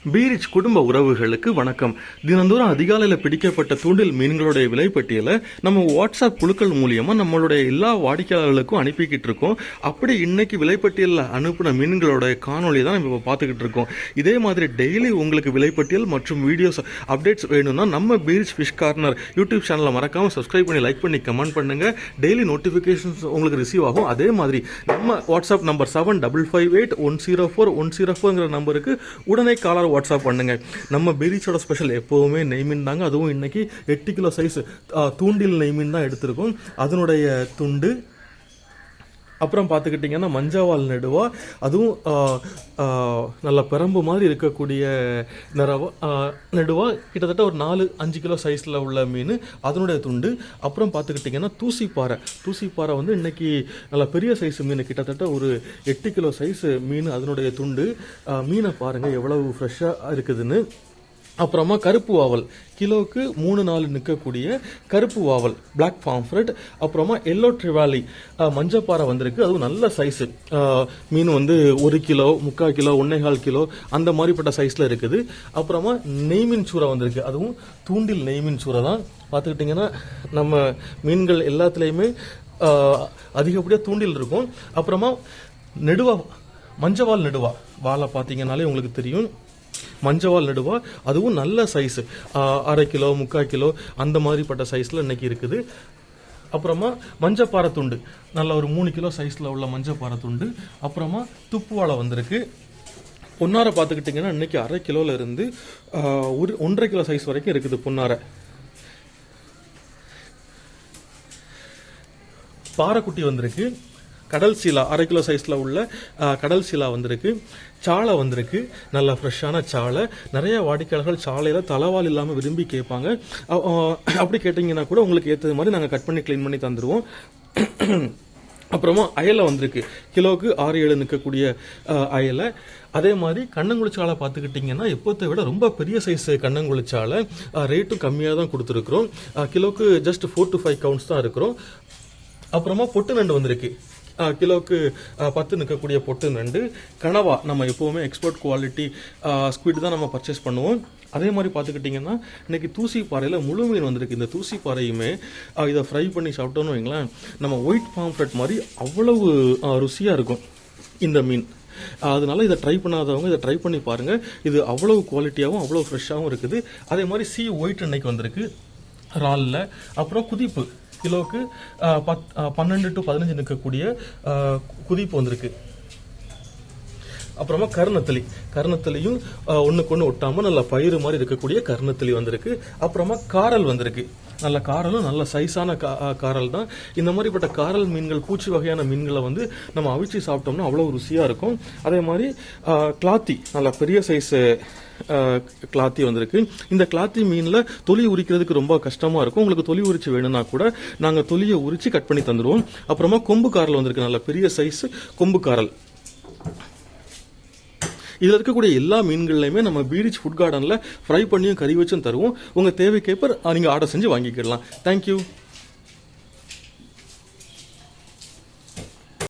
பீரிச் குடும்ப உறவுகளுக்கு வணக்கம். தினந்தோறும் அதிகாலையில் பிடிக்கப்பட்ட தூண்டில் மீன்களுடைய விலைப்பட்டியலை நம்ம வாட்ஸ்அப் குழுக்கள் மூலியமா நம்மளுடைய எல்லா வாடிக்கையாளர்களுக்கும் அனுப்பிக்கிட்டு இருக்கோம். அப்படி இன்னைக்கு விலைப்பட்டியலில் அனுப்பின மீன்களோட காணொலி தான் நம்ம இப்போ பார்த்துக்கிட்டு இருக்கோம். இதே மாதிரி டெய்லி உங்களுக்கு விலைப்பட்டியல் மற்றும் வீடியோஸ் அப்டேட்ஸ் வேணும்னா நம்ம பீரிச் ஃபிஷ் கார்னர் யூடியூப் சேனலை மறக்காம சப்ஸ்கிரைப் பண்ணி லைக் பண்ணி கமெண்ட் பண்ணுங்க. டெய்லி நோட்டிஃபிகேஷன்ஸ் உங்களுக்கு ரிசீவ் ஆகும். அதே மாதிரி நம்ம வாட்ஸ்அப் நம்பர் 7558104104 நம்பருக்கு உடனே காலர் வாட்ஸ்அப் பண்ணுங்க. நம்ம பீரிச்சோட ஸ்பெஷல் எப்பவுமே நெய்மீன் தாங்க. அதுவும் இன்னைக்கு 8 கிலோ சைஸ் தூண்டில் நெய்மீன் தான் எடுத்திருக்கோம். அதனுடைய துண்டு அப்புறம் பார்த்துக்கிட்டிங்கன்னா மஞ்சவால் நெடுவா, அதுவும் நல்ல பெரம்பு மாதிரி இருக்கக்கூடிய நெடுவா, கிட்டத்தட்ட ஒரு 4-5 கிலோ சைஸில் உள்ள மீன், அதனுடைய துண்டு. அப்புறம் பார்த்துக்கிட்டிங்கன்னா தூசிப்பாறை வந்து இன்னைக்கு நல்ல பெரிய சைஸ் மீன், கிட்டத்தட்ட ஒரு 8 கிலோ சைஸ் மீன், அதனுடைய துண்டு. மீனை பாருங்கள் எவ்வளவு ஃப்ரெஷ்ஷாக இருக்குதுன்னு. அப்புறமா கருப்பு வாவல், கிலோவுக்கு 3-4 நிற்கக்கூடிய கருப்பு வாவல் பிளாக் பாம்ஃப்ரெட். அப்புறமா எல்லோ ட்ரிவாலி மஞ்சப்பாறை வந்திருக்கு. அதுவும் நல்ல சைஸு மீன் வந்து 1 கிலோ 3/4 கிலோ 1.25 கிலோ அந்த மாதிரிப்பட்ட சைஸில் இருக்குது. அப்புறமா நெய்மீன் சூறை வந்திருக்கு. அதுவும் தூண்டில் நெய்மீன் சூறை தான். பார்த்துக்கிட்டிங்கன்னா நம்ம மீன்கள் எல்லாத்துலேயுமே அதிகப்படியாக தூண்டில் இருக்கும். அப்புறமா நெடுவா, மஞ்சவால் நெடுவா வாழை பார்த்தீங்கன்னாலே உங்களுக்கு தெரியும். மஞ்சவால் நடுவா, அதுவும் நல்ல சைஸு 1/2 கிலோ 3/4 கிலோ அந்த மாதிரிப்பட்ட சைஸில் இன்னைக்கு இருக்குது. அப்புறமா மஞ்சப்பாறை துண்டு, நல்ல ஒரு 3 கிலோ சைஸில் உள்ள மஞ்சப்பாறை துண்டு. அப்புறமா துப்புவாழை வந்திருக்கு. பொன்னாரை பார்த்துக்கிட்டிங்கன்னா இன்னைக்கு 1/2 கிலோல இருந்து 1.5 கிலோ சைஸ் வரைக்கும் இருக்குது பொன்னாரை. பாறைக்குட்டி வந்திருக்கு. கடல் சீலா 1/2 கிலோ சைஸில் உள்ள கடல் சீலா வந்திருக்கு. சாலை வந்திருக்கு, நல்ல ஃப்ரெஷ்ஷான சாலை. நிறைய வாடிக்கையாளர்கள் சாலையில் தலைவால் இல்லாமல் விரும்பி கேட்பாங்க. அப்படி கேட்டிங்கன்னா கூட உங்களுக்கு ஏற்றது மாதிரி நாங்கள் கட் பண்ணி க்ளீன் பண்ணி தந்துடுவோம். அப்புறமா அயலை வந்திருக்கு, கிலோவுக்கு 6-7 நிற்கக்கூடிய அயலை. அதே மாதிரி கண்ணங்குளிச்சாலை பார்த்துக்கிட்டிங்கன்னா எப்போத்தை விட ரொம்ப பெரிய சைஸ் கண்ணங்குளிச்சாலை, ரேட்டும் கம்மியாக தான் கொடுத்துருக்குறோம். கிலோவுக்கு ஜஸ்ட் 4-5 கவுண்ட்ஸ் தான் இருக்கிறோம். அப்புறமா பொட்டு நண்டு வந்திருக்கு, கிலோவுக்கு 10 நிற்கக்கூடிய பொட்டு நண்டு. கனவா நம்ம எப்போவுமே எக்ஸ்போர்ட் குவாலிட்டி ஸ்குவிட் தான் நம்ம பர்ச்சேஸ் பண்ணுவோம். அதே மாதிரி பார்த்துக்கிட்டிங்கன்னா இன்னைக்கு தூசிப்பாறையில் முழு மீன் வந்திருக்கு. இந்த தூசிப்பாறையுமே இதை ஃப்ரை பண்ணி சாப்பிட்டோன்னு வைங்களேன், நம்ம ஒயிட் பாம்ஃப்ரெட் மாதிரி அவ்வளவு ருசியாக இருக்கும் இந்த மீன். அதனால இதை ட்ரை பண்ணாதவங்க இதை ட்ரை பண்ணி பாருங்கள். இது அவ்வளவு குவாலிட்டியாகவும் அவ்வளோ ஃப்ரெஷ்ஷாகவும் இருக்குது. அதே மாதிரி சி ஒயிட் இன்னைக்கு வந்திருக்கு ராலில். அப்புறம் குதிப்பு, கிலோவுக்கு 12-15 நிற்கக்கூடிய குதிப்பு வந்திருக்கு. அப்புறமா கருணத்தலியும் ஒன்றுக்கு ஒன்று ஒட்டாமல் நல்ல பயிறு மாதிரி இருக்கக்கூடிய கருணத்தலி வந்திருக்கு. அப்புறமா காரல் வந்திருக்கு. நல்ல காரலும் நல்ல சைஸான காரல் தான். இந்த மாதிரிப்பட்ட காரல் மீன்கள், பூச்சி வகையான மீன்களை வந்து நம்ம அவிச்சு சாப்பிட்டோம்னா அவ்வளோ ருசியாக இருக்கும். அதே மாதிரி கிளாத்தி, நல்ல பெரிய சைஸ் கிளாத்தி வந்திருக்கு. இந்த கிளாத்தி மீனில் தொலி உரிக்கிறதுக்கு ரொம்ப கஷ்டமாக இருக்கும். உங்களுக்கு தொலி உரிச்சு வேணும்னா கூட நாங்கள் தொலியை உரிச்சு கட் பண்ணி தந்துடுவோம். அப்புறமா கொம்பு காரல் வந்திருக்கு, நல்ல பெரிய சைஸ் கொம்பு காரல். இதில் இருக்கக்கூடிய எல்லா மீன்கள்லையுமே நம்ம பீரிச் ஃபுட் கார்டனில் ஃப்ரை பண்ணியும் கறி வச்சும் தருவோம். உங்கள் தேவைக்கேற்ப நீங்கள் ஆர்டர் செஞ்சு வாங்கிக்கிடலாம். தேங்க்யூ.